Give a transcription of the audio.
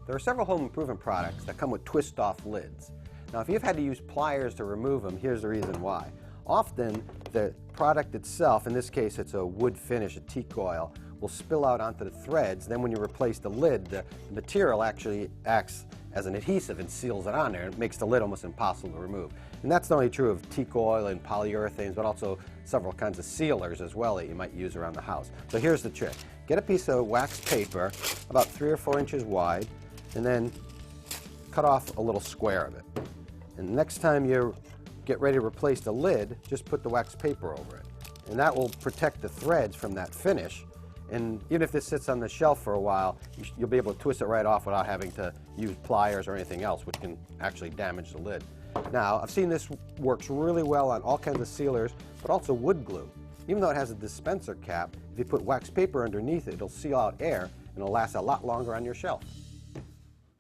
There are several home improvement products that come with twist-off lids. Now, if you've had to use pliers to remove them, here's the reason why. Often, the product itself, in this case it's a wood finish, a teak oil, will spill out onto the threads. Then when you replace the lid, the material actually acts as an adhesive and seals it on there. It makes the lid almost impossible to remove. And that's not only true of teak oil and polyurethanes, but also several kinds of sealers as well that you might use around the house. So here's the trick. Get a piece of wax paper about 3 or 4 inches wide, and then cut off a little square of it. And next time you get ready to replace the lid, just put the wax paper over it. And that will protect the threads from that finish. And even if this sits on the shelf for a while, you'll be able to twist it right off without having to use pliers or anything else, which can actually damage the lid. Now, I've seen this works really well on all kinds of sealers, but also wood glue. Even though it has a dispenser cap, if you put wax paper underneath it, it'll seal out air and it'll last a lot longer on your shelf.